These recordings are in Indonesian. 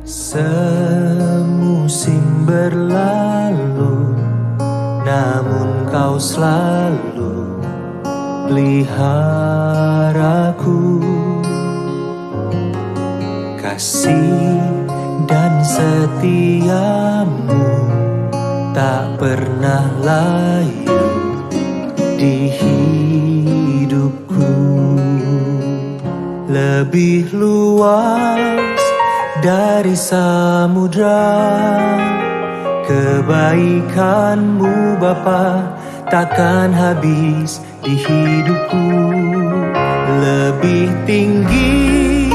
Semusim berlalu, namun kau selalu peliharaku. Kasih dan setiamu tak pernah layu di hidupku. Lebih luas dari samudra, kebaikanmu Bapa takkan habis di hidupku. Lebih tinggi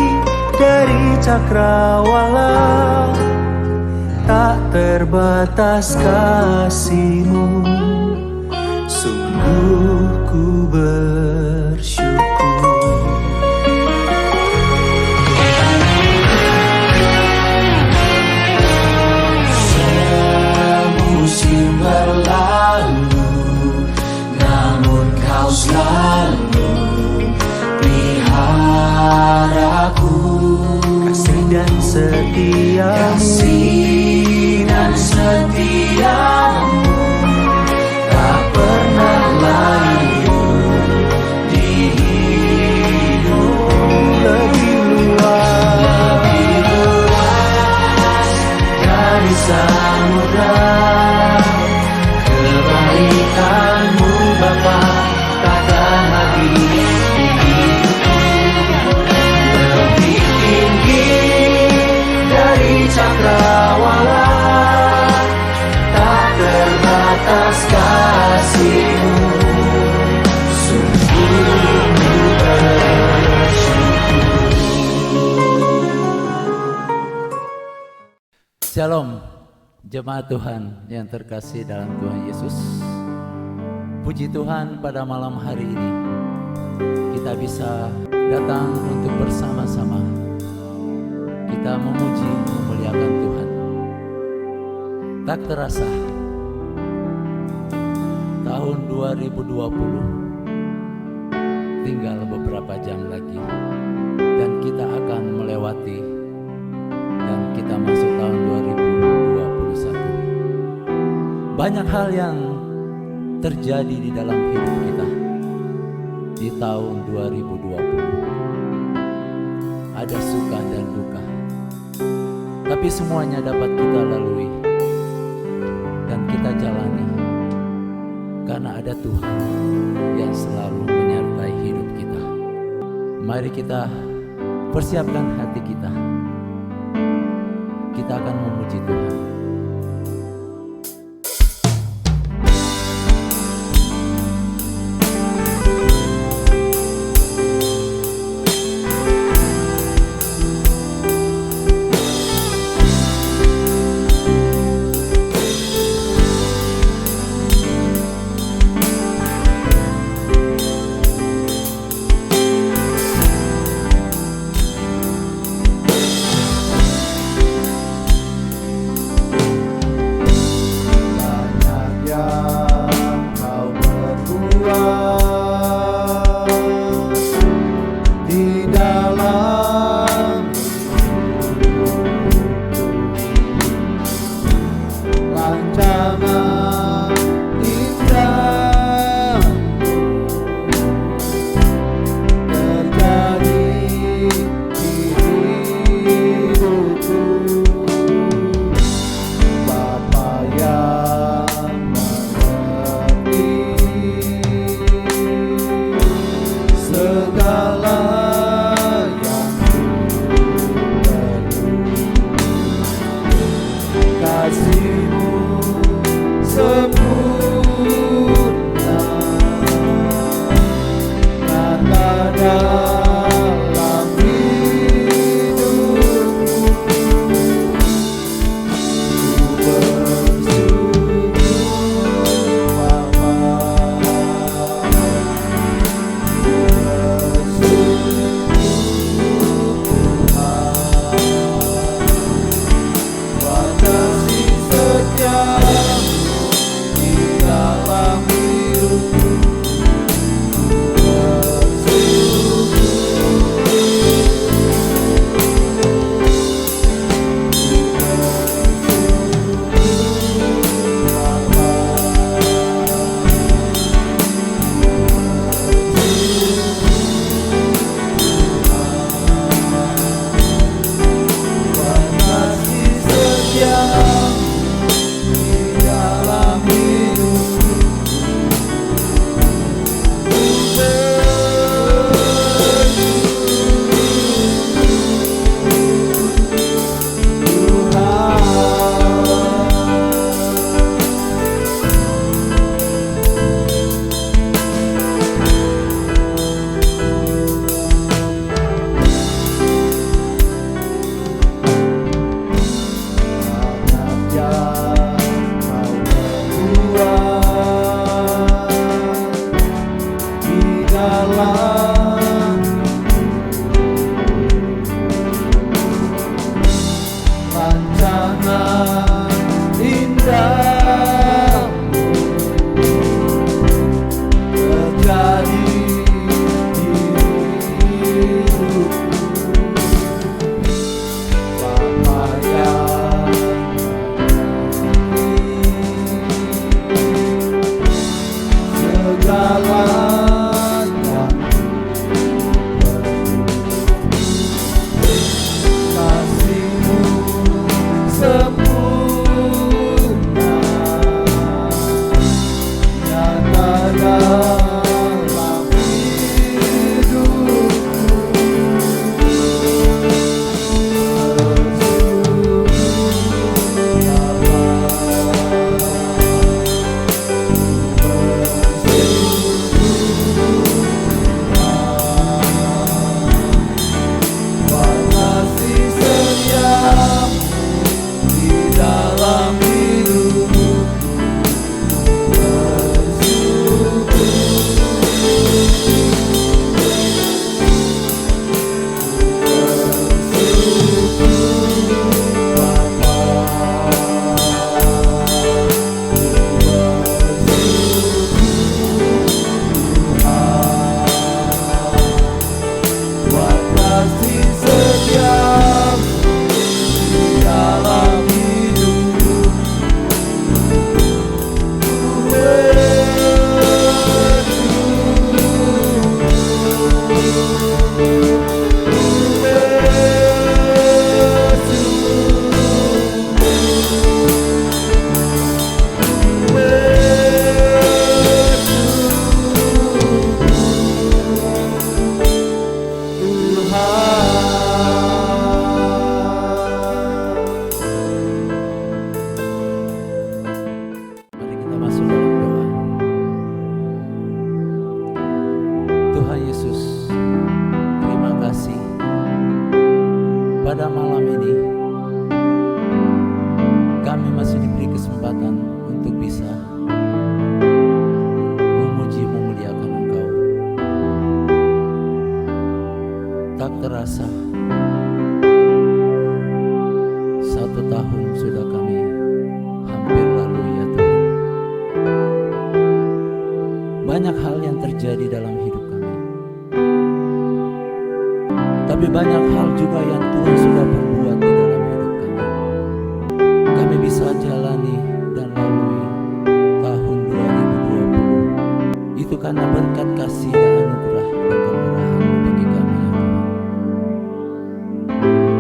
dari cakrawala, tak terbatas kasih-Mu. Sungguh ku bersyukur. Semusim berlalu, namun kau selalu peliharaku. Kasih dan setiamu tak pernah layu di hidup. Lebih luas dari samudra, kebaikan-Mu Bapa takkan habis di hidupku. Lebih tinggi dari cakrawala, tak terbatas kasih-Mu. Sungguh ku bersyukur. Shalom, jemaat Tuhan yang terkasih dalam Tuhan Yesus. Puji Tuhan, pada malam hari ini kita bisa datang untuk bersama-sama kita memuji, memuliakan Tuhan. Tak terasa tahun 2020 tinggal beberapa jam lagi dan kita akan melewati dan kita masuk tahun 2021. Banyak hal yang terjadi di dalam hidup kita di tahun 2020. Ada suka dan duka, tapi semuanya dapat kita lalui dan kita jalani karena ada Tuhan yang selalu menyertai hidup kita. Mari kita persiapkan hati kita. Kita akan memuji Tuhan. malam ini kami masih diberi kesempatan untuk bisa memuji memuliakan Engkau. Tak terasa 1 tahun sudah kami hampir lalui ya Tuhan. Banyak hal yang terjadi dalam hidup kami, tapi banyak hal juga yang Tuhan sudah berbuat di dalam hidup kami. Kami bisa jalani dan lalui tahun 2020 itu karena berkat kasih dan anugerah dan kemurahan bagi kami ya Tuhan.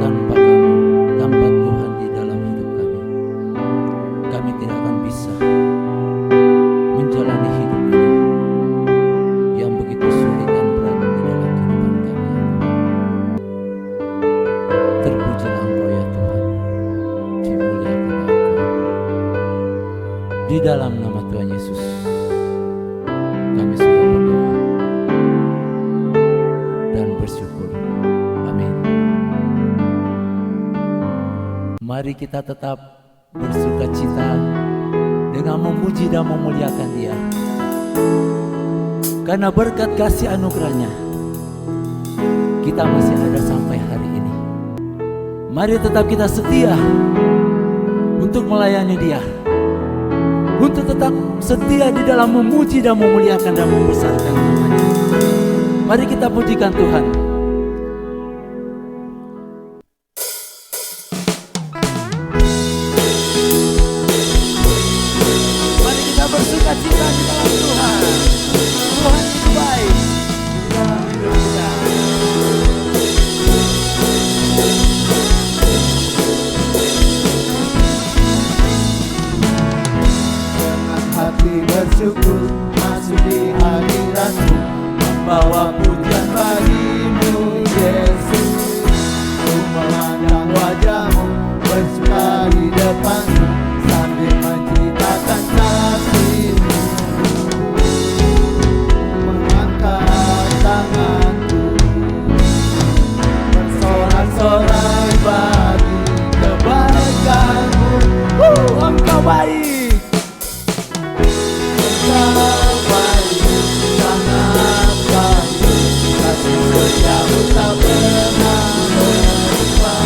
Tanpa kamu, tanpa Tuhan di dalam hidup kami tidak akan bisa menjalani hidup ini yang begitu sulit dan berat di dalam kehidupan kami ya Tuhan. Terpujilah Engkau ya Tuhan, dimuliakanlah Engkau. Di dalam nama Tuhan Yesus kami sudah berdoa dan bersyukur. Amin. Mari kita tetap bersukacita dengan memuji dan memuliakan Dia, karena berkat kasih anugerahnya kita masih ada sampai hari ini. Mari tetap kita setia untuk melayani Dia, untuk tetap setia di dalam memuji dan memuliakan dan membesarkan nama-Nya. Mari kita pujikan Tuhan. Mari kita bersukacita di dalam Tuhan. Tuhan itu baik di dalam hidup kita. Dengan hati bersyukur masuk di hadirat-Mu, membawa pujian bagi-Mu Yesus. Ku memandang wajah-Mu, bersuka di depan-Mu, sambil menceritakan kasih-Mu. Mengangkat tanganku, bersorak-sorai bagi kebaikan-Mu. Engkau baik, Engkau baik, sangat baik. Kasih setiamu tak pernah berubah.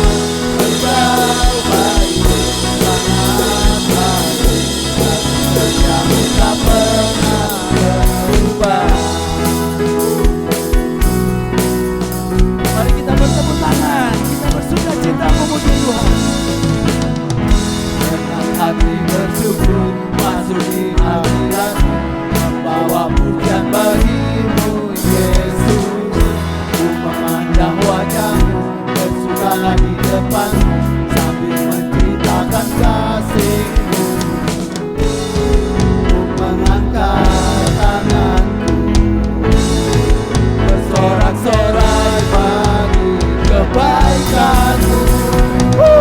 Engkau baik, sangat baik. Kasih setiamu tak pernah berubah. Mari kita bertepuk tangan, kita bersukacita memuji Tuhan. Dengan hati bersyukur masuk di hadirat-Mu, membawa pujian bagi-Mu Yesus. Ku memandang wajah-Mu, bersuka di depan-Mu, sambil menceritakan kasih-Mu. Ku mengangkat tanganku, bersorak-sorai bagi kebaikan-Mu.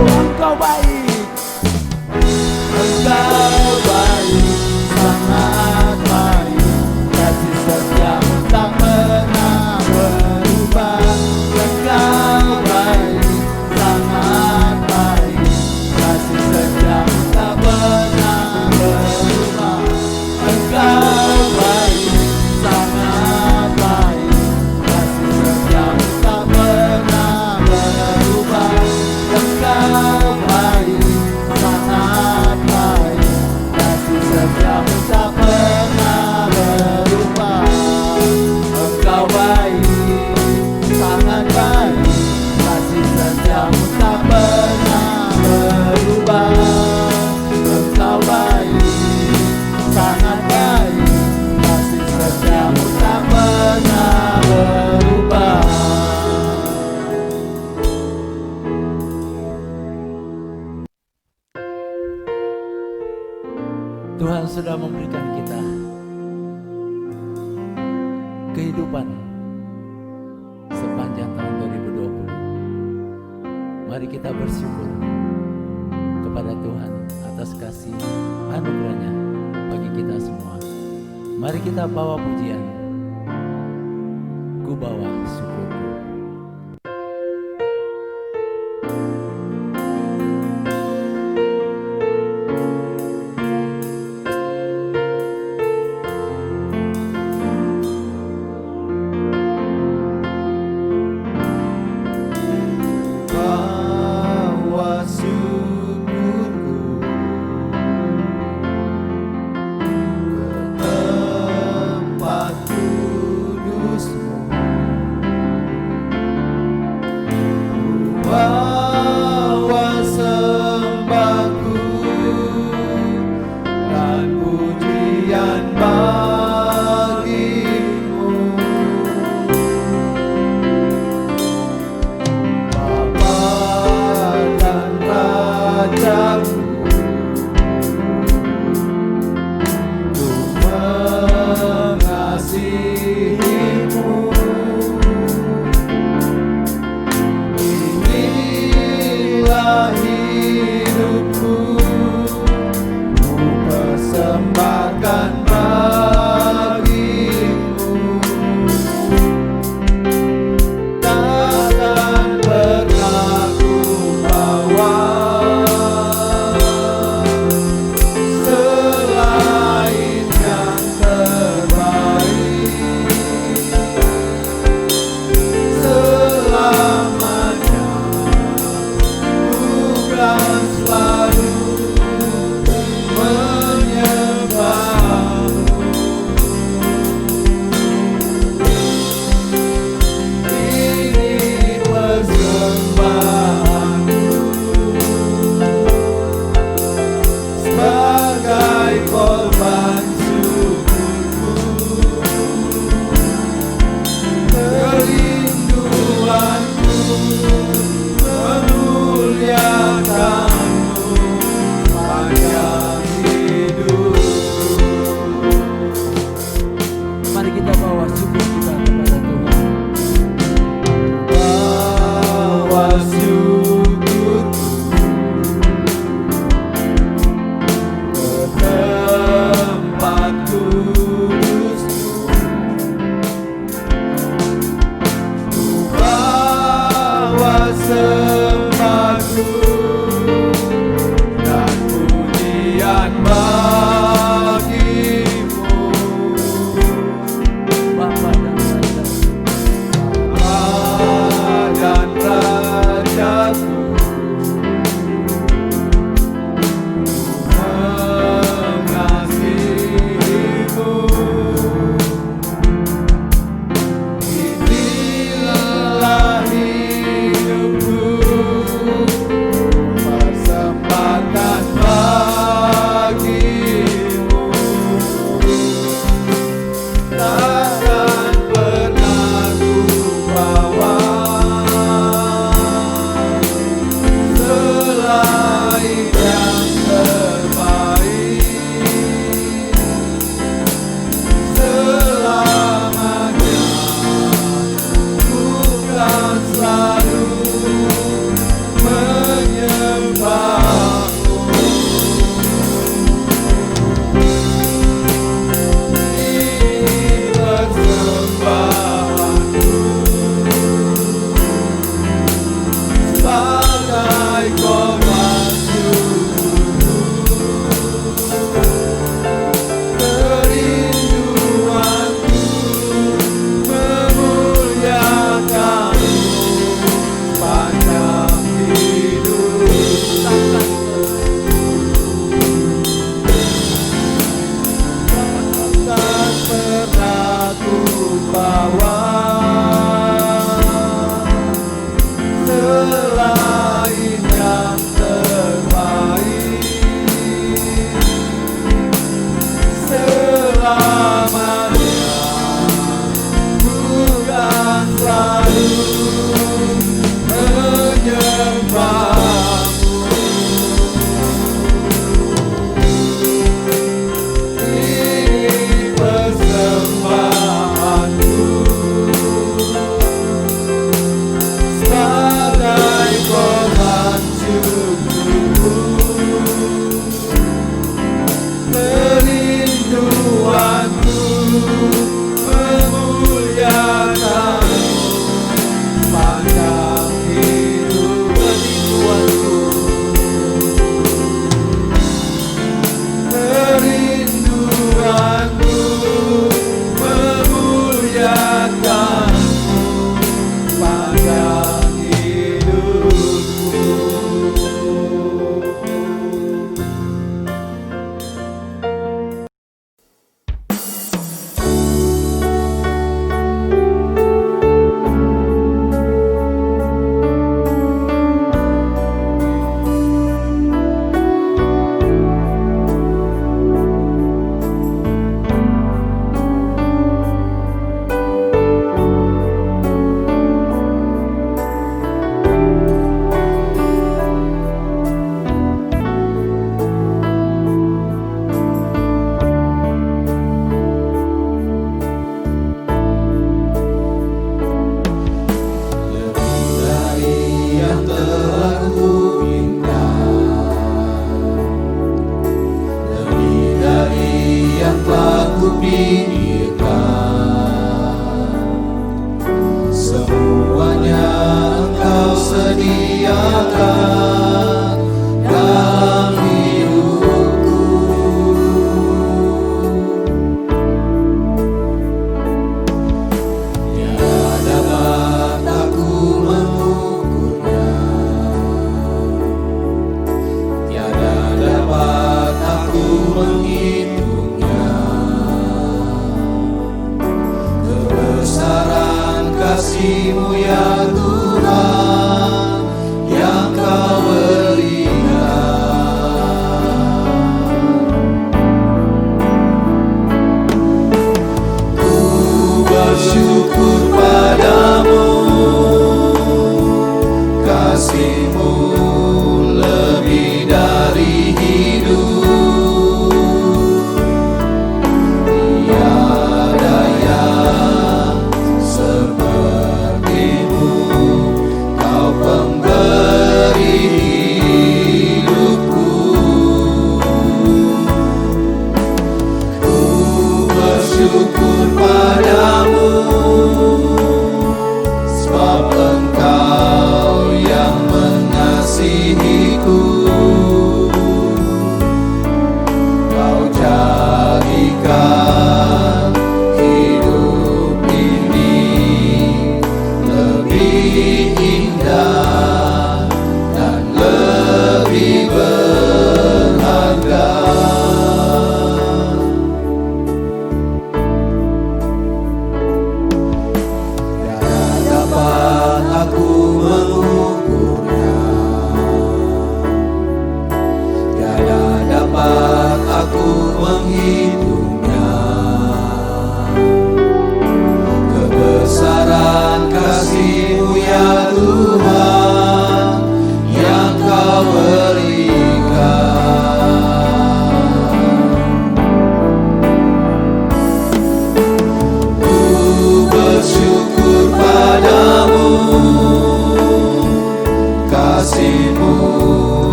Engkau baik, Engkau baik, sangat baik. Kasih setiamu tak pernah berubah. Engkau baik, sangat baik. Kasih setiamu tak pernah berubah. Engkau baik, sangat baik. Kasih setiamu tak pernah berubah. Engkau baik, sangat baik. Kasih setiamu tak pernah berubah. Engkau baik, sangat baik. Kasih setiamu tak pernah berubah. Engkau baik, sangat baik. Kasih setiamu tak pernah berubah. Tuhan sudah memberikan kita kehidupan sepanjang tahun 2020. Mari kita bersyukur kepada Tuhan atas kasih anugerahnya bagi kita semua. Mari kita bawa pujian. Ku bawa syukurku.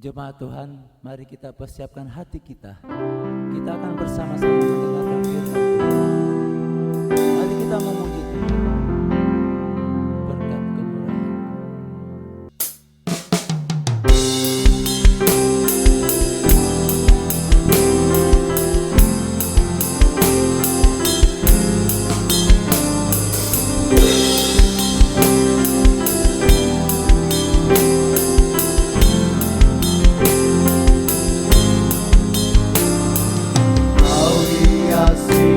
Jemaat Tuhan, mari kita persiapkan hati kita. Kita akan bersama-sama mendengarkan firman Tuhan. Mari kita memuji Tuhan. Berkat kemurahan. Kau hiasi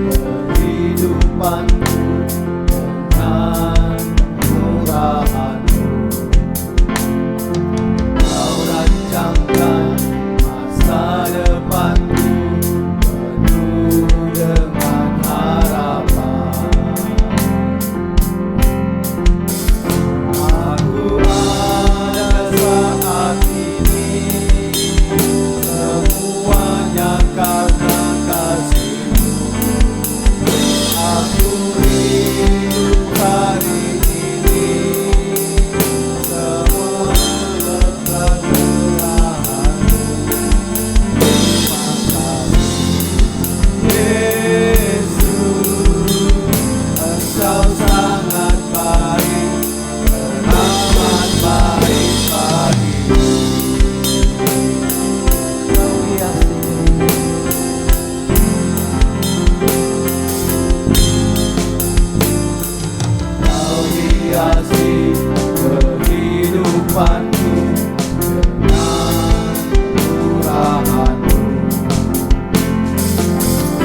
kehidupanku dengan murahan-Mu. Kau rancangkan masa depanku penuh dengan harapan. Aku ada saat ini, semuanya karena kasih-Mu. Aku hidup hari ini, semua berkat kemurahan-Mu. Terima kasih Yesus, Engkau sangat baik, amat baik bagiku. Kau hiasi Kau hiasi kehidupanku dengan murahan-Mu.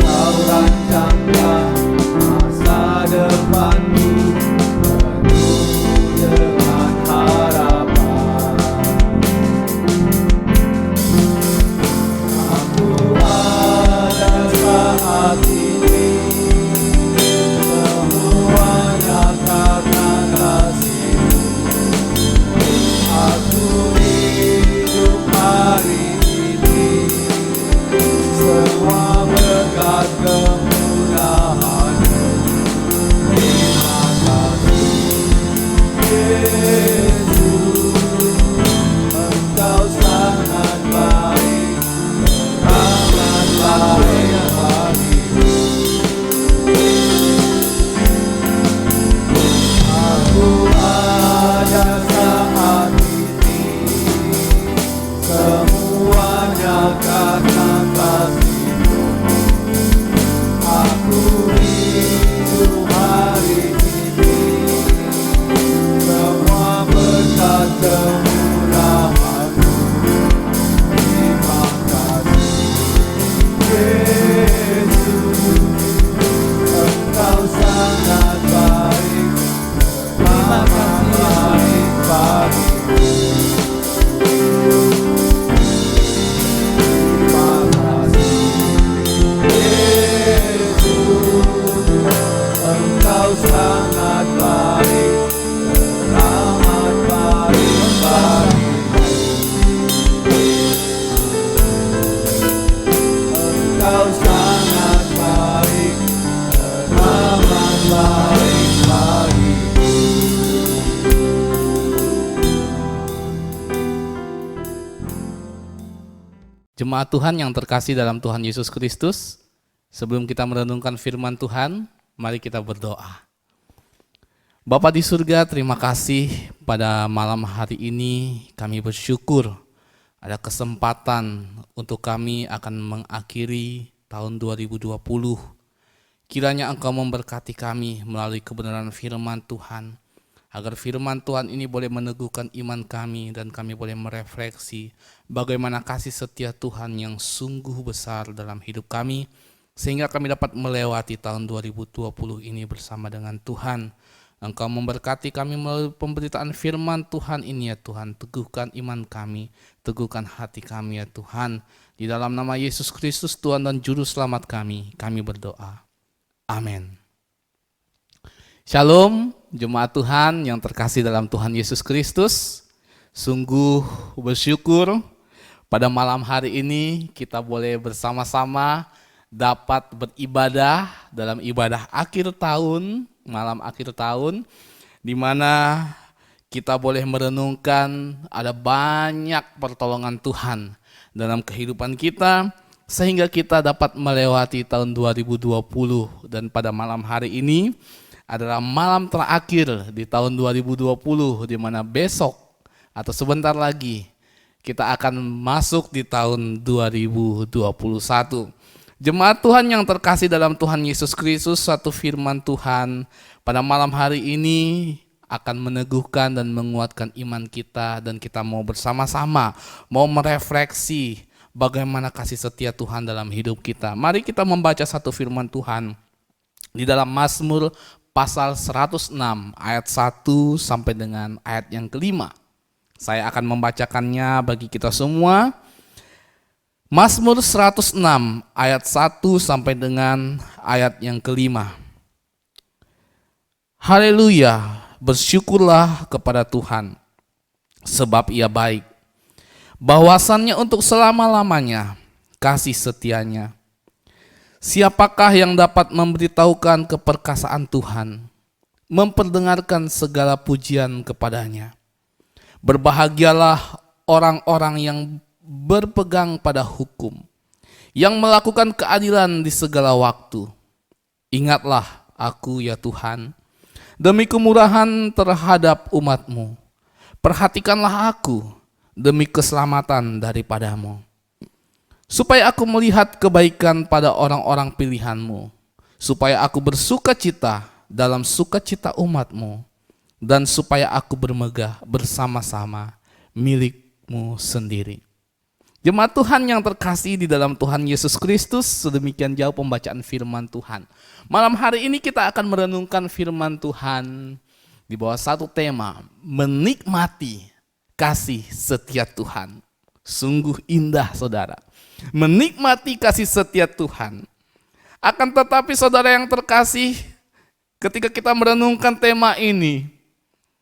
Kau rancangkan masa depanku penuh dengan harapan. Aku ada saat ini, semuanya karena kasih-Mu. Aku hidup hari ini, semua berkat kemurahan-Mu. Terima kasih Yesus, Engkau sangat baik, amat baik bagiku. Aku ada saat ini, semuanya karena kasih-Mu. Aku hidup hari ini, semua berkat kemurahan-Mu. Terima kasih Yesus, Engkau sangat baik, amat baik bagiku. Terima kasih Yesus, Engkau sangat baik, amat baik bagiku. Engkau sangat baik, amat baik bagiku. Jemaat Tuhan yang terkasih dalam Tuhan Yesus Kristus, sebelum kita merenungkan firman Tuhan, mari kita berdoa. Bapa di surga, terima kasih pada malam hari ini kami bersyukur ada kesempatan untuk kami akan mengakhiri tahun 2020. Kiranya Engkau memberkati kami melalui kebenaran firman Tuhan, agar firman Tuhan ini boleh meneguhkan iman kami dan kami boleh merefleksi bagaimana kasih setia Tuhan yang sungguh besar dalam hidup kami, sehingga kami dapat melewati tahun 2020 ini bersama dengan Tuhan. Engkau memberkati kami melalui pemberitaan firman Tuhan ini ya Tuhan. Teguhkan iman kami, teguhkan hati kami ya Tuhan. Di dalam nama Yesus Kristus Tuhan dan Juru Selamat kami berdoa. Amin. Shalom, jemaat Tuhan yang terkasih dalam Tuhan Yesus Kristus. Sungguh bersyukur pada malam hari ini kita boleh bersama-sama dapat beribadah dalam ibadah akhir tahun, malam akhir tahun, di mana kita boleh merenungkan ada banyak pertolongan Tuhan dalam kehidupan kita, sehingga kita dapat melewati tahun 2020. Dan pada malam hari ini adalah malam terakhir di tahun 2020, di mana besok atau sebentar lagi kita akan masuk di tahun 2021. Jemaat Tuhan yang terkasih dalam Tuhan Yesus Kristus, satu firman Tuhan pada malam hari ini akan meneguhkan dan menguatkan iman kita, dan kita mau bersama-sama mau merefleksi bagaimana kasih setia Tuhan dalam hidup kita. Mari kita membaca satu firman Tuhan di dalam Mazmur pasal 106 ayat 1 sampai dengan ayat yang kelima. Saya akan membacakannya bagi kita semua. Mazmur 106 ayat 1 sampai dengan ayat yang kelima. Haleluya, bersyukurlah kepada Tuhan, sebab Ia baik. Bahwasannya untuk selama-lamanya kasih setianya. Siapakah yang dapat memberitahukan keperkasaan Tuhan, memperdengarkan segala pujian kepadanya? Berbahagialah orang-orang yang berpegang pada hukum, yang melakukan keadilan di segala waktu. Ingatlah aku ya Tuhan, demi kemurahan terhadap umat-Mu. Perhatikanlah aku demi keselamatan daripadamu, supaya aku melihat kebaikan pada orang-orang pilihan-Mu, supaya aku bersuka cita dalam sukacita umat-Mu, dan supaya aku bermegah bersama-sama milik-Mu sendiri. Jemaat Tuhan yang terkasih di dalam Tuhan Yesus Kristus, sedemikian jauh pembacaan firman Tuhan. Malam hari ini kita akan merenungkan firman Tuhan di bawah satu tema, menikmati kasih setia Tuhan. Sungguh indah saudara, menikmati kasih setia Tuhan. Akan tetapi saudara yang terkasih, ketika kita merenungkan tema ini,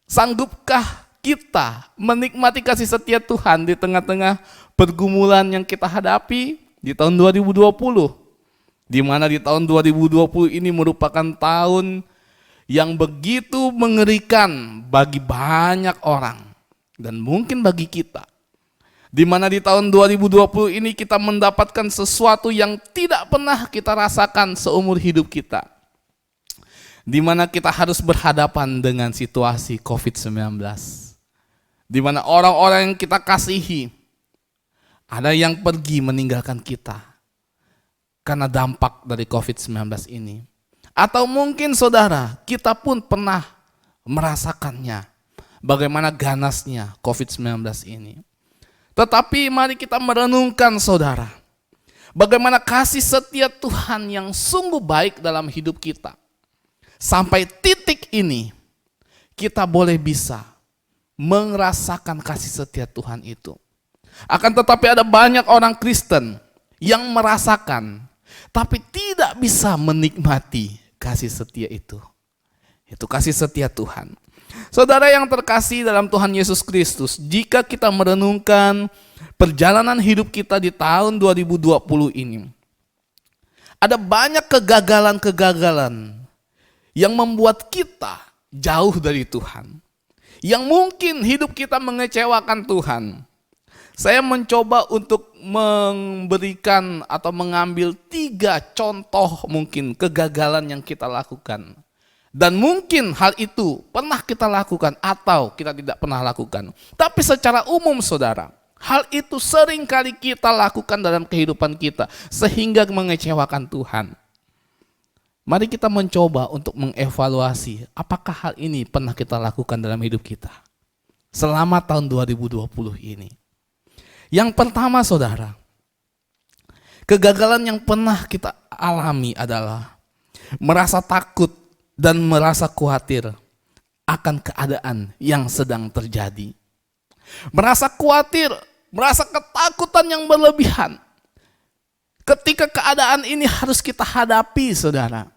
sanggupkah kita menikmati kasih setia Tuhan di tengah-tengah pergumulan yang kita hadapi di tahun 2020? Di mana di tahun 2020 ini merupakan tahun yang begitu mengerikan bagi banyak orang dan mungkin bagi kita. Di mana di tahun 2020 ini kita mendapatkan sesuatu yang tidak pernah kita rasakan seumur hidup kita. Di mana kita harus berhadapan dengan situasi COVID-19. Di mana orang-orang yang kita kasihi, ada yang pergi meninggalkan kita karena dampak dari COVID-19 ini. Atau mungkin saudara, kita pun pernah merasakannya, bagaimana ganasnya COVID-19 ini. Tetapi mari kita merenungkan saudara, bagaimana kasih setia Tuhan yang sungguh baik dalam hidup kita. Sampai titik ini, kita boleh bisa merasakan kasih setia Tuhan itu. Akan tetapi ada banyak orang Kristen yang merasakan, tapi tidak bisa menikmati kasih setia itu. Itu kasih setia Tuhan. Saudara yang terkasih dalam Tuhan Yesus Kristus, jika kita merenungkan perjalanan hidup kita di tahun 2020 ini, ada banyak kegagalan-kegagalan yang membuat kita jauh dari Tuhan. Yang mungkin hidup kita mengecewakan Tuhan. Saya mencoba untuk memberikan atau mengambil 3 contoh mungkin kegagalan yang kita lakukan. Dan mungkin hal itu pernah kita lakukan atau kita tidak pernah lakukan. Tapi secara umum saudara, hal itu sering kali kita lakukan dalam kehidupan kita sehingga mengecewakan Tuhan. Mari kita mencoba untuk mengevaluasi apakah hal ini pernah kita lakukan dalam hidup kita selama tahun 2020 ini. Yang pertama saudara, kegagalan yang pernah kita alami adalah merasa takut dan merasa khawatir akan keadaan yang sedang terjadi. Merasa khawatir, merasa ketakutan yang berlebihan ketika keadaan ini harus kita hadapi saudara.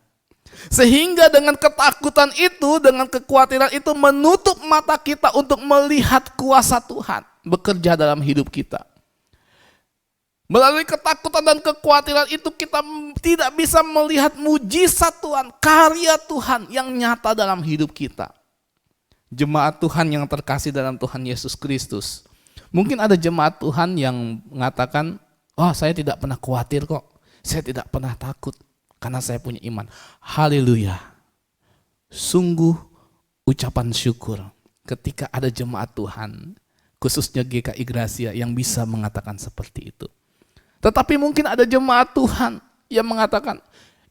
Sehingga dengan ketakutan itu, dengan kekhawatiran itu menutup mata kita untuk melihat kuasa Tuhan bekerja dalam hidup kita. Melalui ketakutan dan kekhawatiran itu kita tidak bisa melihat mujizat Tuhan, karya Tuhan yang nyata dalam hidup kita. jemaat Tuhan yang terkasih dalam Tuhan Yesus Kristus. Mungkin ada jemaat Tuhan yang mengatakan, oh saya tidak pernah khawatir kok, saya tidak pernah takut karena saya punya iman. Haleluya. Sungguh ucapan syukur ketika ada jemaat Tuhan, khususnya GKI Gracia yang bisa mengatakan seperti itu. Tetapi mungkin ada jemaat Tuhan yang mengatakan,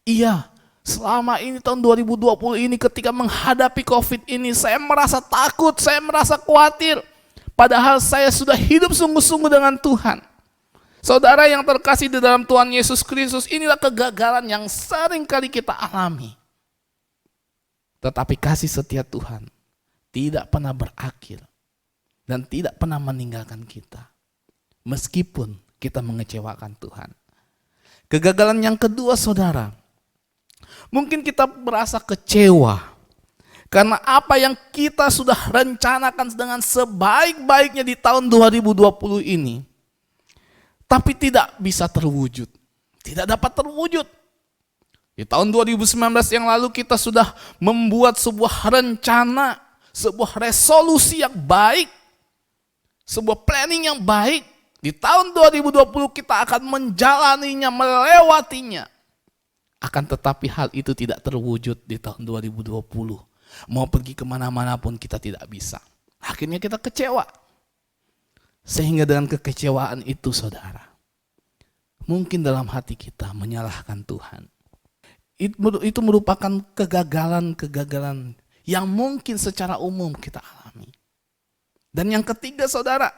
iya, selama ini tahun 2020 ini ketika menghadapi COVID ini saya merasa takut, saya merasa khawatir. Padahal saya sudah hidup sungguh-sungguh dengan Tuhan. Saudara yang terkasih di dalam Tuhan Yesus Kristus, inilah kegagalan yang sering kali kita alami. Tetapi kasih setia Tuhan tidak pernah berakhir dan tidak pernah meninggalkan kita. Meskipun kita mengecewakan Tuhan. Kegagalan yang kedua, saudara, mungkin kita merasa kecewa karena apa yang kita sudah rencanakan dengan sebaik-baiknya di tahun 2020 ini, tapi tidak bisa terwujud, tidak dapat terwujud. Di tahun 2019 yang lalu kita sudah membuat sebuah rencana, sebuah resolusi yang baik, sebuah planning yang baik. Di tahun 2020 kita akan menjalaninya, melewatinya. Akan tetapi hal itu tidak terwujud di tahun 2020. Mau pergi kemana-mana pun kita tidak bisa. Akhirnya kita kecewa. Sehingga dengan kekecewaan itu, saudara, mungkin dalam hati kita menyalahkan Tuhan. Itu merupakan kegagalan-kegagalan yang mungkin secara umum kita alami. Dan yang ketiga, saudara,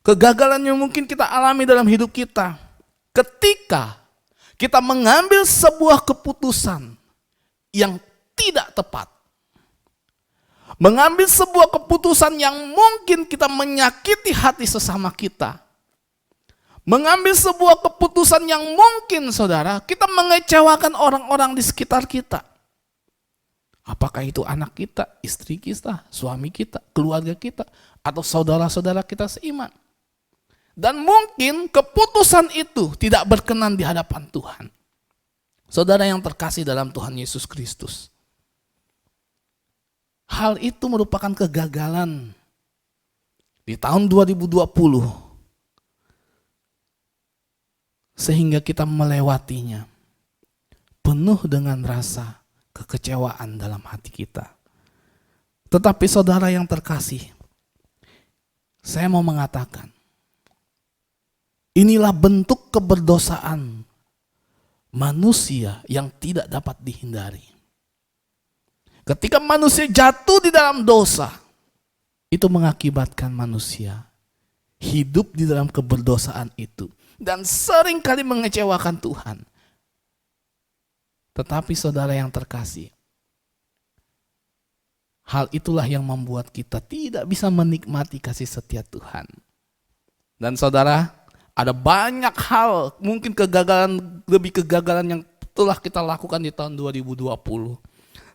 kegagalan yang mungkin kita alami dalam hidup kita ketika kita mengambil sebuah keputusan yang tidak tepat. Mengambil sebuah keputusan yang mungkin kita menyakiti hati sesama kita. Mengambil sebuah keputusan yang mungkin, saudara, kita mengecewakan orang-orang di sekitar kita. Apakah itu anak kita, istri kita, suami kita, keluarga kita, atau saudara-saudara kita seiman. Dan mungkin keputusan itu tidak berkenan di hadapan Tuhan. Saudara yang terkasih dalam Tuhan Yesus Kristus. Hal itu merupakan kegagalan di tahun 2020. Sehingga kita melewatinya penuh dengan rasa kekecewaan dalam hati kita. Tetapi saudara yang terkasih, saya mau mengatakan, inilah bentuk keberdosaan manusia yang tidak dapat dihindari. Ketika manusia jatuh di dalam dosa, itu mengakibatkan manusia hidup di dalam keberdosaan itu. Dan seringkali mengecewakan Tuhan. Tetapi saudara yang terkasih, hal itulah yang membuat kita tidak bisa menikmati kasih setia Tuhan. Dan saudara, ada banyak hal, mungkin kegagalan yang telah kita lakukan di tahun 2020.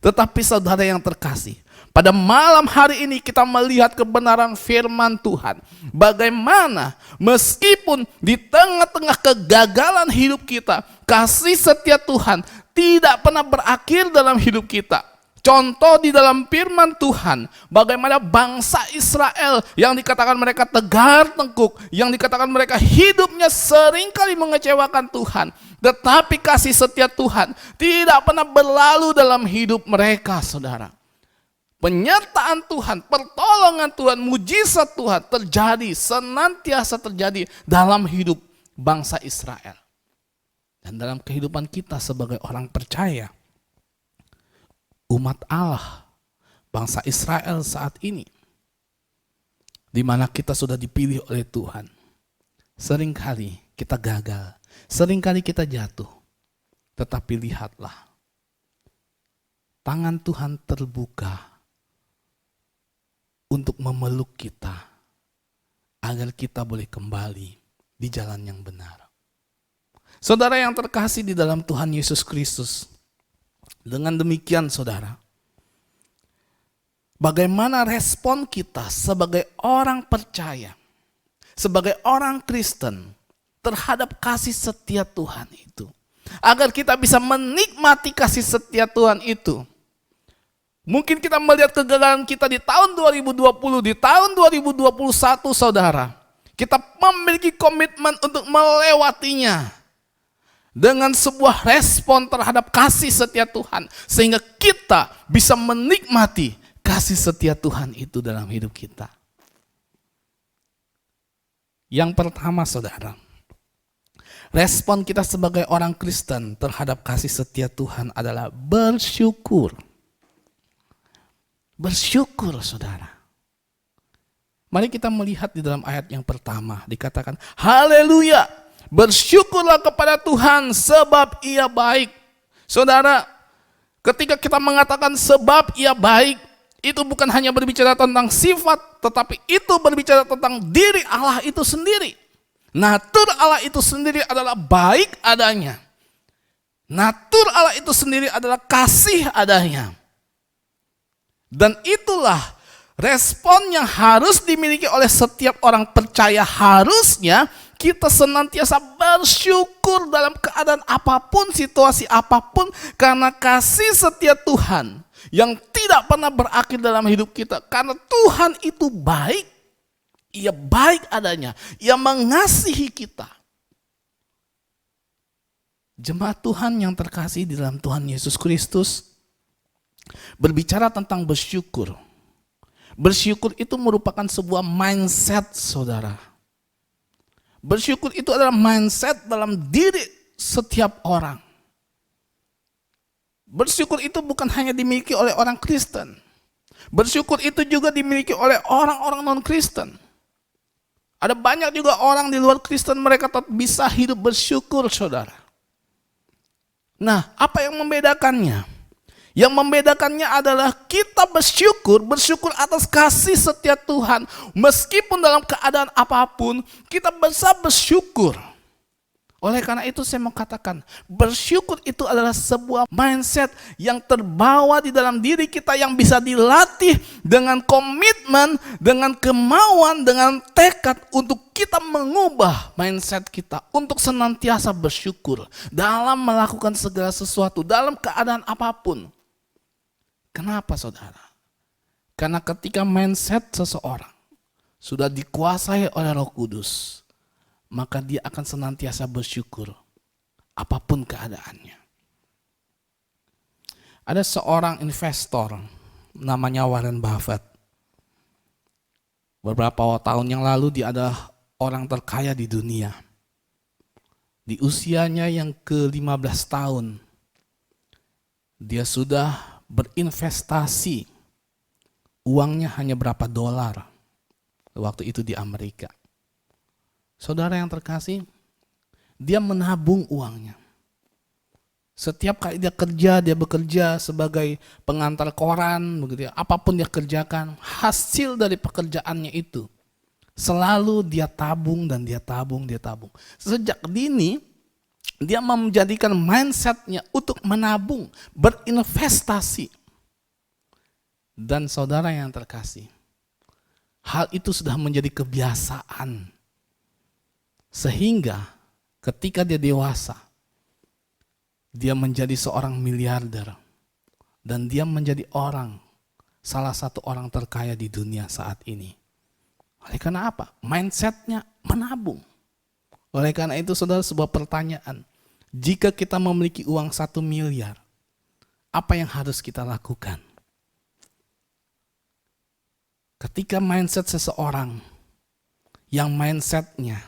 Tetapi saudara yang terkasih, pada malam hari ini kita melihat kebenaran firman Tuhan. Bagaimana meskipun di tengah-tengah kegagalan hidup kita, kasih setia Tuhan tidak pernah berakhir dalam hidup kita. Contoh di dalam firman Tuhan, bagaimana bangsa Israel yang dikatakan mereka tegar tengkuk, yang dikatakan mereka hidupnya seringkali mengecewakan Tuhan. Tetapi kasih setia Tuhan tidak pernah berlalu dalam hidup mereka, saudara. Penyertaan Tuhan, pertolongan Tuhan, mujizat Tuhan terjadi, senantiasa terjadi dalam hidup bangsa Israel. Dan dalam kehidupan kita sebagai orang percaya, umat Allah, bangsa Israel saat ini, di mana kita sudah dipilih oleh Tuhan, seringkali kita gagal, seringkali kita jatuh. Tetapi lihatlah, tangan Tuhan terbuka untuk memeluk kita, agar kita boleh kembali di jalan yang benar. Saudara yang terkasih di dalam Tuhan Yesus Kristus, dengan demikian saudara, bagaimana respon kita sebagai orang percaya, sebagai orang Kristen terhadap kasih setia Tuhan itu. Agar kita bisa menikmati kasih setia Tuhan itu. Mungkin kita melihat kegagalan kita di tahun 2020, di tahun 2021 saudara. Kita memiliki komitmen untuk melewatinya dengan sebuah respon terhadap kasih setia Tuhan. Sehingga kita bisa menikmati kasih setia Tuhan itu dalam hidup kita. Yang pertama saudara, respon kita sebagai orang Kristen terhadap kasih setia Tuhan adalah bersyukur. Bersyukur saudara. Mari kita melihat di dalam ayat yang pertama dikatakan, haleluya, bersyukurlah kepada Tuhan sebab ia baik. Saudara, ketika kita mengatakan sebab ia baik, itu bukan hanya berbicara tentang sifat, tetapi itu berbicara tentang diri Allah itu sendiri. Natur Allah itu sendiri adalah baik adanya. Natur Allah itu sendiri adalah kasih adanya. Dan itulah respon yang harus dimiliki oleh setiap orang percaya. Harusnya kita senantiasa bersyukur dalam keadaan apapun, situasi apapun, karena kasih setia Tuhan yang tidak pernah berakhir dalam hidup kita. Karena Tuhan itu baik, ia baik adanya, ia mengasihi kita. Jemaat Tuhan yang terkasih di dalam Tuhan Yesus Kristus, berbicara tentang bersyukur. Bersyukur itu merupakan sebuah mindset saudara. Bersyukur itu adalah mindset dalam diri setiap orang. Bersyukur itu bukan hanya dimiliki oleh orang Kristen. Bersyukur itu juga dimiliki oleh orang-orang non-Kristen. Ada banyak juga orang di luar Kristen, mereka tetap bisa hidup bersyukur saudara. Nah, apa yang membedakannya? Yang membedakannya adalah kita bersyukur atas kasih setia Tuhan. Meskipun dalam keadaan apapun, kita bisa bersyukur. Oleh karena itu saya mau katakan, bersyukur itu adalah sebuah mindset yang terbawa di dalam diri kita, yang bisa dilatih dengan komitmen, dengan kemauan, dengan tekad untuk kita mengubah mindset kita untuk senantiasa bersyukur dalam melakukan segala sesuatu, dalam keadaan apapun. Kenapa saudara? Karena ketika mindset seseorang sudah dikuasai oleh Roh Kudus, maka dia akan senantiasa bersyukur apapun keadaannya. Ada seorang investor namanya Warren Buffett. Beberapa tahun yang lalu dia adalah orang terkaya di dunia. Di usianya yang ke-15 tahun, dia sudah berinvestasi, uangnya hanya berapa dolar waktu itu di Amerika. Saudara yang terkasih, dia menabung uangnya. Setiap kali dia kerja, dia bekerja sebagai pengantar koran, begitu ya. Apapun dia kerjakan, hasil dari pekerjaannya itu selalu dia tabung dan dia tabung, dia tabung. Sejak dini dia menjadikan mindsetnya untuk menabung, berinvestasi. Dan saudara yang terkasih, hal itu sudah menjadi kebiasaan. Sehingga ketika dia dewasa, dia menjadi seorang miliarder. Dan dia menjadi salah satu orang terkaya di dunia saat ini. Oleh karena apa? Mindsetnya menabung. Oleh karena itu saudara, sebuah pertanyaan. Jika kita memiliki uang 1 miliar, apa yang harus kita lakukan? Ketika mindset seseorang yang mindsetnya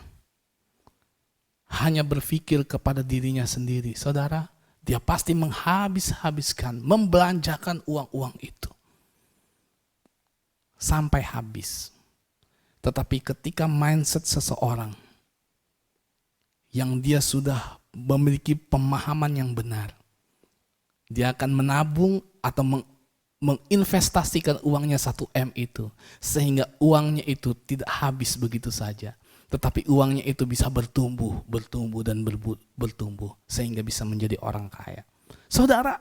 hanya berpikir kepada dirinya sendiri, saudara, dia pasti menghabis-habiskan, membelanjakan uang-uang itu sampai habis. Tetapi ketika mindset seseorang yang dia sudah memiliki pemahaman yang benar, dia akan menabung atau menginvestasikan uangnya 1 M itu, sehingga uangnya itu tidak habis begitu saja, tetapi uangnya itu bisa bertumbuh dan bertumbuh sehingga bisa menjadi orang kaya. Saudara,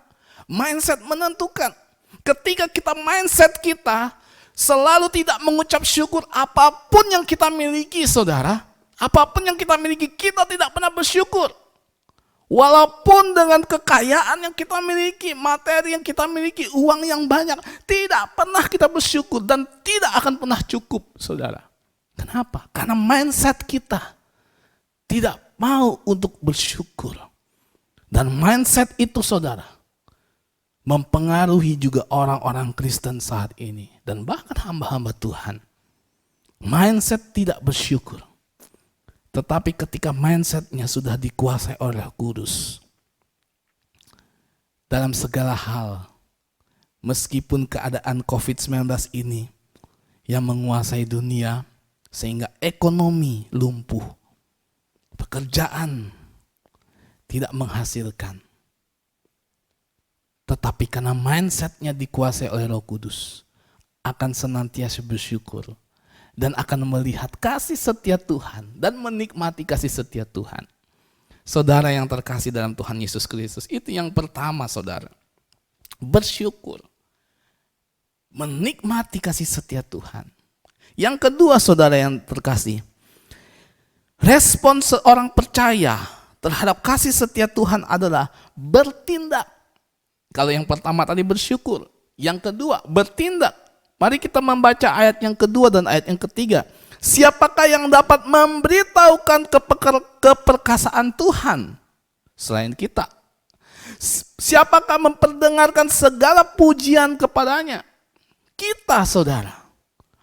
mindset menentukan. Ketika mindset kita selalu tidak mengucap syukur apapun yang kita miliki, saudara, apapun yang kita miliki, kita tidak pernah bersyukur. Walaupun dengan kekayaan yang kita miliki, materi yang kita miliki, uang yang banyak, tidak pernah kita bersyukur dan tidak akan pernah cukup, saudara. Kenapa? Karena mindset kita tidak mau untuk bersyukur. Dan mindset itu, saudara, mempengaruhi juga orang-orang Kristen saat ini. Dan bahkan hamba-hamba Tuhan. Mindset tidak bersyukur. Tetapi ketika mindsetnya sudah dikuasai oleh Roh Kudus, dalam segala hal, meskipun keadaan COVID-19 ini yang menguasai dunia, sehingga ekonomi lumpuh, pekerjaan tidak menghasilkan. Tetapi karena mindsetnya dikuasai oleh Roh Kudus, akan senantiasa bersyukur. Dan akan melihat kasih setia Tuhan dan menikmati kasih setia Tuhan. Saudara yang terkasih dalam Tuhan Yesus Kristus, itu yang pertama, saudara. Bersyukur. Menikmati kasih setia Tuhan. Yang kedua, saudara yang terkasih, respon seorang percaya terhadap kasih setia Tuhan adalah bertindak. Kalau yang pertama tadi bersyukur, yang kedua bertindak. Mari kita membaca ayat yang kedua dan ayat yang ketiga. Siapakah yang dapat memberitahukan keperkasaan Tuhan selain kita? Siapakah memperdengarkan segala pujian kepadanya? Kita, saudara.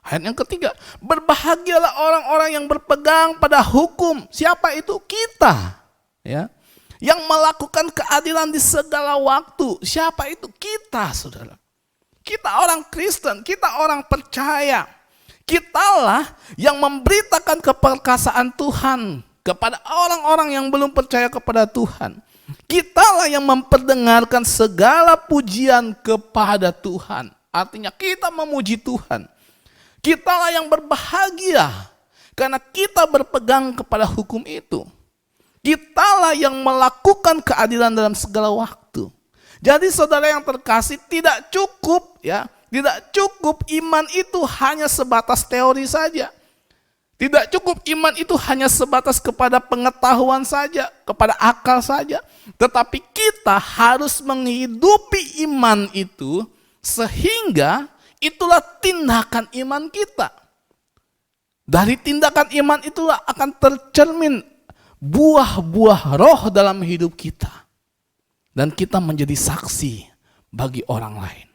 Ayat yang ketiga, berbahagialah orang-orang yang berpegang pada hukum. Siapa itu? Kita. Ya. Yang melakukan keadilan di segala waktu. Siapa itu? Kita, saudara. Kita orang Kristen, kita orang percaya. Kitalah yang memberitakan keperkasaan Tuhan kepada orang-orang yang belum percaya kepada Tuhan. Kitalah yang memperdengarkan segala pujian kepada Tuhan. Artinya kita memuji Tuhan. Kitalah yang berbahagia karena kita berpegang kepada hukum itu. Kitalah yang melakukan keadilan dalam segala waktu. Jadi saudara yang terkasih, tidak cukup ya, tidak cukup iman itu hanya sebatas teori saja. Tidak cukup iman itu hanya sebatas kepada pengetahuan saja, kepada akal saja. Tetapi kita harus menghidupi iman itu sehingga itulah tindakan iman kita. Dari tindakan iman itulah akan tercermin buah-buah roh dalam hidup kita. Dan kita menjadi saksi bagi orang lain.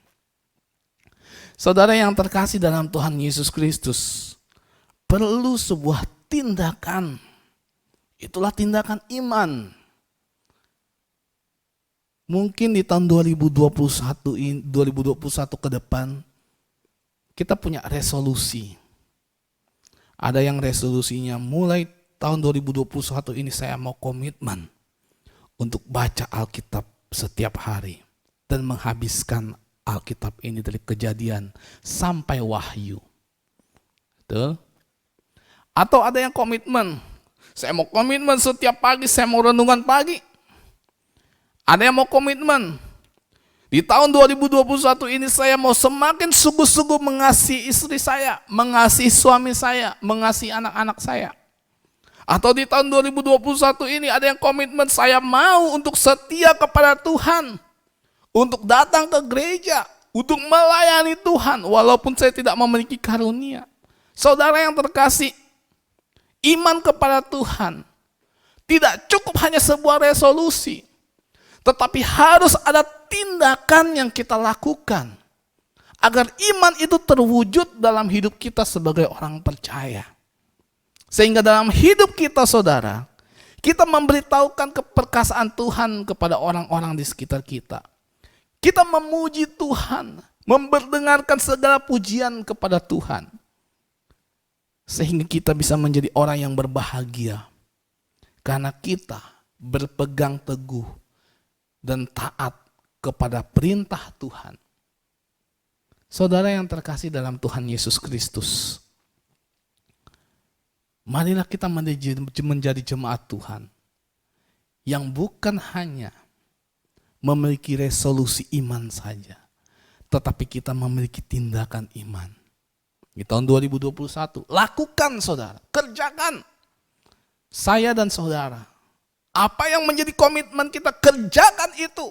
Saudara yang terkasih dalam Tuhan Yesus Kristus, perlu sebuah tindakan. Itulah tindakan iman. Mungkin di tahun 2021 ke depan, kita punya resolusi. Ada yang resolusinya mulai tahun 2021 ini saya mau komitmen untuk baca Alkitab setiap hari dan menghabiskan Alkitab ini dari Kejadian sampai Wahyu. Betul? Atau ada yang komitmen, saya mau komitmen setiap pagi saya mau renungan pagi. Ada yang mau komitmen, di tahun 2021 ini saya mau semakin sungguh-sungguh mengasihi istri saya, mengasihi suami saya, mengasihi anak-anak saya. Atau di tahun 2021 ini ada yang komitmen, saya mau untuk setia kepada Tuhan. Untuk datang ke gereja, untuk melayani Tuhan walaupun saya tidak memiliki karunia. Saudara yang terkasih, iman kepada Tuhan tidak cukup hanya sebuah resolusi. Tetapi harus ada tindakan yang kita lakukan. Agar iman itu terwujud dalam hidup kita sebagai orang percaya. Sehingga dalam hidup kita, saudara, kita memberitahukan keperkasaan Tuhan kepada orang-orang di sekitar kita. Kita memuji Tuhan, memperdengarkan segala pujian kepada Tuhan. Sehingga kita bisa menjadi orang yang berbahagia. Karena kita berpegang teguh dan taat kepada perintah Tuhan. Saudara yang terkasih dalam Tuhan Yesus Kristus, marilah kita menjadi jemaat Tuhan yang bukan hanya memiliki resolusi iman saja, tetapi kita memiliki tindakan iman. Di tahun 2021, lakukan saudara, kerjakan. Saya dan saudara Apa yang menjadi komitmen kita, kerjakan itu.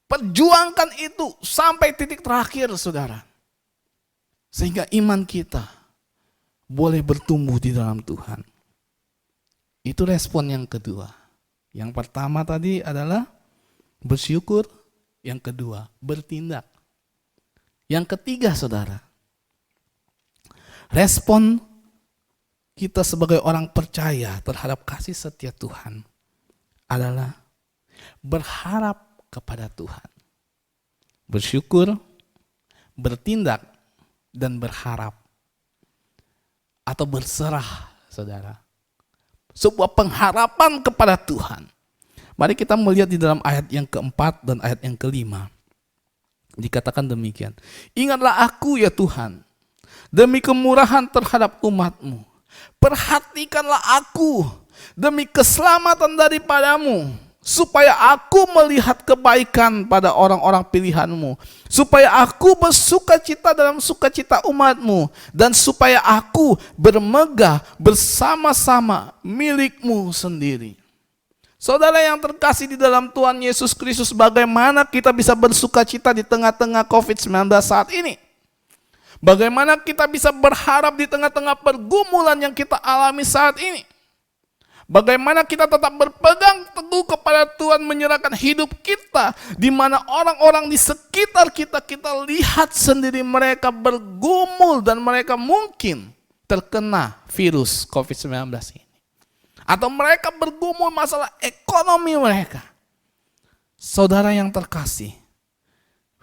Perjuangkan itu sampai titik terakhir, saudara. Sehingga iman kita boleh bertumbuh di dalam Tuhan. Itu respon yang kedua. Yang pertama tadi adalah bersyukur. Yang kedua, bertindak. Yang ketiga, saudara, respon kita sebagai orang percaya terhadap kasih setia Tuhan adalah berharap kepada Tuhan. Bersyukur, bertindak, dan berharap. Atau berserah, saudara. Sebuah pengharapan kepada Tuhan. Mari kita melihat di dalam ayat yang keempat dan ayat yang kelima. Dikatakan demikian. Ingatlah aku ya Tuhan, demi kemurahan terhadap umat-Mu. Perhatikanlah aku demi keselamatan daripadamu, supaya aku melihat kebaikan pada orang-orang pilihan-Mu, supaya aku bersukacita dalam sukacita umat-Mu, dan supaya aku bermegah bersama-sama milik-Mu sendiri. Saudara yang terkasih di dalam Tuhan Yesus Kristus, bagaimana kita bisa bersukacita di tengah-tengah COVID-19 saat ini? Bagaimana kita bisa berharap di tengah-tengah pergumulan yang kita alami saat ini? Bagaimana kita tetap berpegang teguh kepada Tuhan, menyerahkan hidup kita, di mana orang-orang di sekitar kita, kita lihat sendiri mereka bergumul dan mereka mungkin terkena virus COVID-19 ini. Atau mereka bergumul masalah ekonomi mereka. Saudara yang terkasih,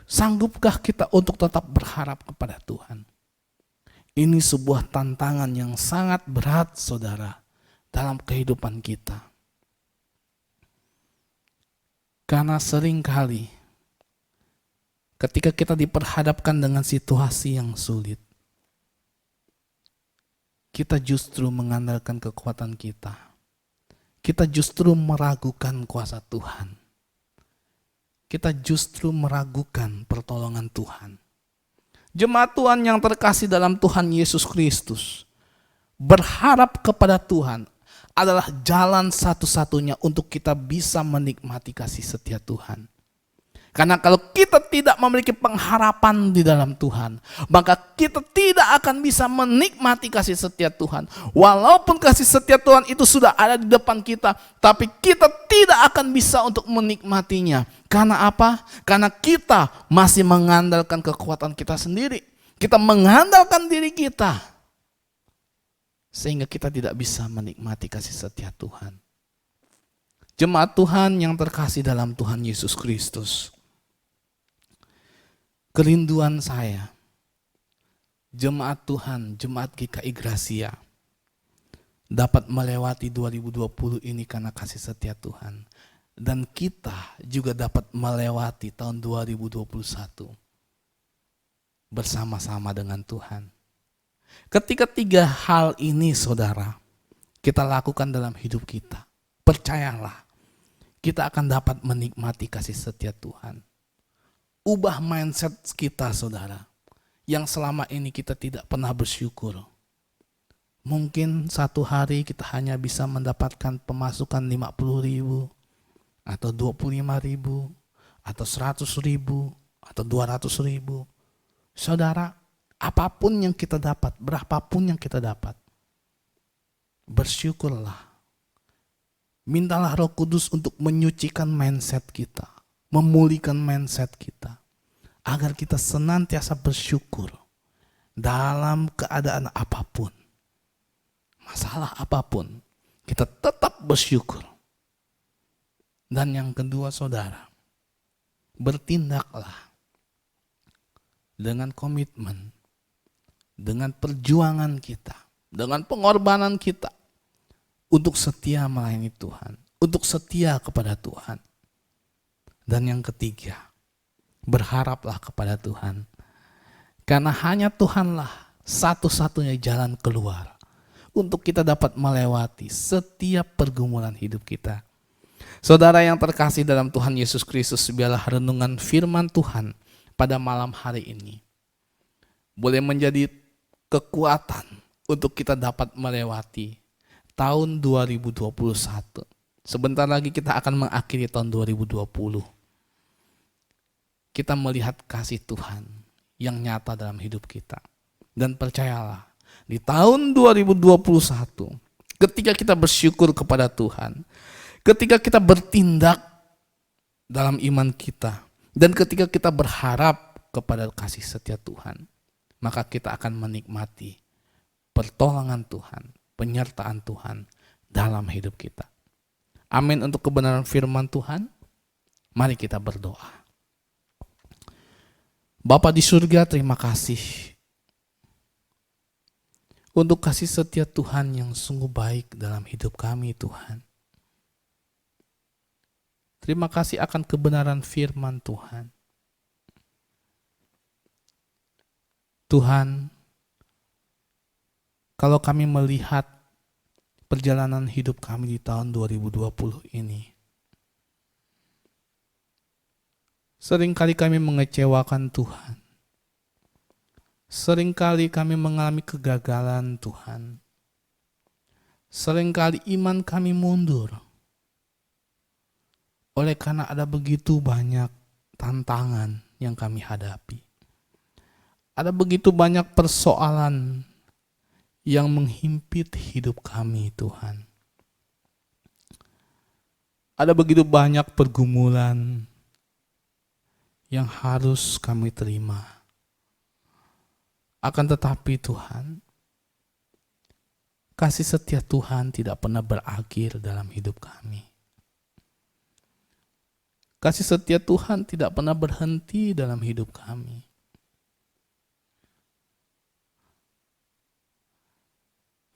sanggupkah kita untuk tetap berharap kepada Tuhan? Ini sebuah tantangan yang sangat berat, saudara, dalam kehidupan kita. Karena seringkali ketika kita diperhadapkan dengan situasi yang sulit, kita justru mengandalkan kekuatan kita. Kita justru meragukan kuasa Tuhan. Kita justru meragukan pertolongan Tuhan. Jemaat Tuhan yang terkasih dalam Tuhan Yesus Kristus, berharap kepada Tuhan adalah jalan satu-satunya untuk kita bisa menikmati kasih setia Tuhan. Karena kalau kita tidak memiliki pengharapan di dalam Tuhan, maka kita tidak akan bisa menikmati kasih setia Tuhan. Walaupun kasih setia Tuhan itu sudah ada di depan kita, tapi kita tidak akan bisa untuk menikmatinya. Karena apa? Karena kita masih mengandalkan kekuatan kita sendiri. Kita mengandalkan diri kita. Sehingga kita tidak bisa menikmati kasih setia Tuhan. Jemaat Tuhan yang terkasih dalam Tuhan Yesus Kristus, kerinduan saya, jemaat Tuhan, jemaat GKI Gracia, dapat melewati 2020 ini karena kasih setia Tuhan. Dan kita juga dapat melewati tahun 2021 bersama-sama dengan Tuhan. Ketika tiga hal ini, saudara, kita lakukan dalam hidup kita, percayalah, kita akan dapat menikmati kasih setia Tuhan. Ubah mindset kita, saudara, yang selama ini kita tidak pernah bersyukur. Mungkin satu hari kita hanya bisa mendapatkan pemasukan 50.000, atau 25.000, atau 100.000, atau 200.000. Saudara, apapun yang kita dapat, berapapun yang kita dapat, bersyukurlah. Mintalah Roh Kudus untuk menyucikan mindset kita, memulihkan mindset kita, agar kita senantiasa bersyukur dalam keadaan apapun, masalah apapun, kita tetap bersyukur. Dan yang kedua, saudara, bertindaklah dengan komitmen, dengan perjuangan kita, dengan pengorbanan kita untuk setia melayani Tuhan, untuk setia kepada Tuhan. Dan yang ketiga, berharaplah kepada Tuhan. Karena hanya Tuhanlah satu-satunya jalan keluar untuk kita dapat melewati setiap pergumulan hidup kita. Saudara yang terkasih dalam Tuhan Yesus Kristus, biarlah renungan firman Tuhan pada malam hari ini boleh menjadi kekuatan untuk kita dapat melewati tahun 2021 Sebentar lagi kita akan mengakhiri tahun 2020. Kita melihat kasih Tuhan yang nyata dalam hidup kita. Dan percayalah, di tahun 2021, ketika kita bersyukur kepada Tuhan, ketika kita bertindak dalam iman kita, dan ketika kita berharap kepada kasih setia Tuhan, maka kita akan menikmati pertolongan Tuhan, penyertaan Tuhan dalam hidup kita. Amin untuk kebenaran firman Tuhan. Mari kita berdoa. Bapa di surga, terima kasih untuk kasih setia Tuhan yang sungguh baik dalam hidup kami, Tuhan. Terima kasih akan kebenaran firman Tuhan. Tuhan, kalau kami melihat perjalanan hidup kami di tahun 2020 ini, seringkali kami mengecewakan Tuhan. Seringkali kami mengalami kegagalan Tuhan. Seringkali iman kami mundur. Oleh karena ada begitu banyak tantangan yang kami hadapi. Ada begitu banyak persoalan yang menghimpit hidup kami, Tuhan. Ada begitu banyak pergumulan yang harus kami terima. Akan tetapi Tuhan, kasih setia Tuhan tidak pernah berakhir dalam hidup kami. Kasih setia Tuhan tidak pernah berhenti dalam hidup kami.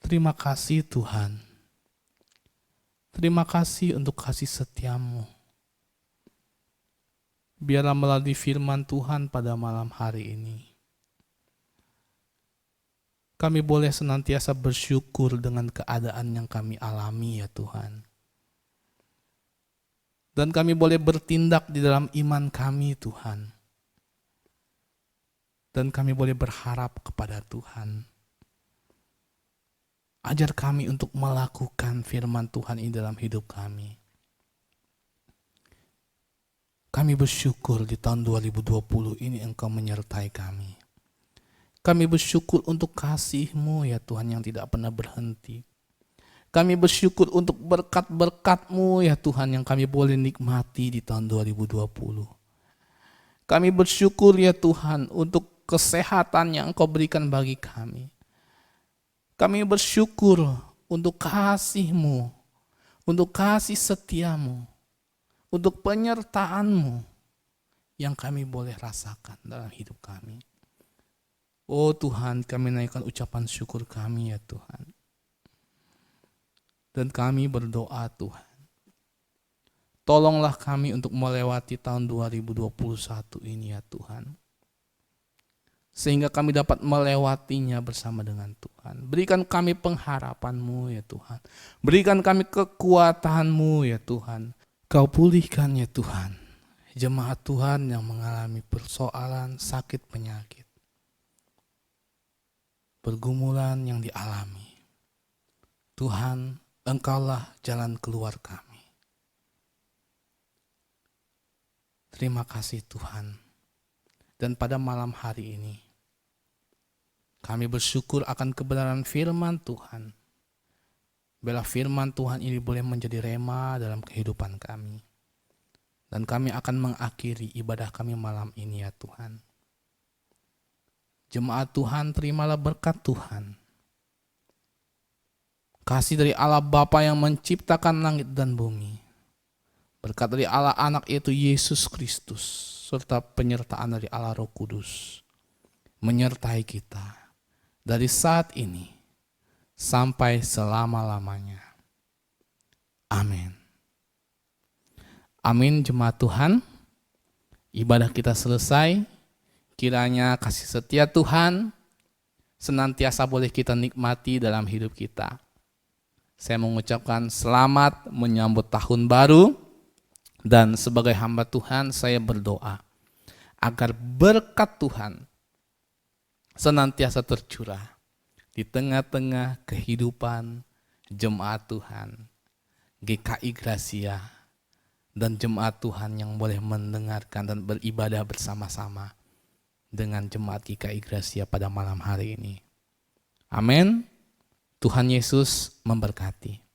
Terima kasih Tuhan. Terima kasih untuk kasih setiamu. Biarlah melalui firman Tuhan pada malam hari ini, kami boleh senantiasa bersyukur dengan keadaan yang kami alami ya Tuhan. Dan kami boleh bertindak di dalam iman kami Tuhan. Dan kami boleh berharap kepada Tuhan. Ajar kami untuk melakukan firman Tuhan ini dalam hidup kami. Kami bersyukur di tahun 2020 ini Engkau menyertai kami. Kami bersyukur untuk kasih-Mu ya Tuhan yang tidak pernah berhenti. Kami bersyukur untuk berkat-berkat-Mu ya Tuhan yang kami boleh nikmati di tahun 2020. Kami bersyukur ya Tuhan untuk kesehatan yang Engkau berikan bagi kami. Kami bersyukur untuk kasih-Mu, untuk kasih setia-Mu, untuk penyertaan-Mu yang kami boleh rasakan dalam hidup kami. Oh Tuhan, kami naikkan ucapan syukur kami ya Tuhan. Dan kami berdoa Tuhan, tolonglah kami untuk melewati tahun 2021 ini ya Tuhan. Sehingga kami dapat melewatinya bersama dengan Tuhan. Berikan kami pengharapan-Mu ya Tuhan. Berikan kami kekuatan-Mu ya Tuhan. Kau pulihkan ya Tuhan jemaat Tuhan yang mengalami persoalan sakit penyakit. Pergumulan yang dialami. Tuhan, Engkaulah jalan keluar kami. Terima kasih Tuhan. Dan pada malam hari ini, kami bersyukur akan kebenaran firman Tuhan. Biarlah firman Tuhan ini boleh menjadi rema dalam kehidupan kami. Dan kami akan mengakhiri ibadah kami malam ini ya Tuhan. Jemaat Tuhan, terimalah berkat Tuhan. Kasih dari Allah Bapa yang menciptakan langit dan bumi. Berkat dari Allah Anak yaitu Yesus Kristus. Serta penyertaan dari Allah Roh Kudus menyertai kita dari saat ini sampai selama-lamanya. Amin. Amin jemaat Tuhan. Ibadah kita selesai. Kiranya kasih setia Tuhan senantiasa boleh kita nikmati dalam hidup kita. Saya mengucapkan selamat menyambut tahun baru. Dan sebagai hamba Tuhan saya berdoa agar berkat Tuhan senantiasa tercurah di tengah-tengah kehidupan jemaat Tuhan. GKI Gracia, dan jemaat Tuhan yang boleh mendengarkan dan beribadah bersama-sama dengan jemaat GKI Gracia pada malam hari ini. Amin. Tuhan Yesus memberkati.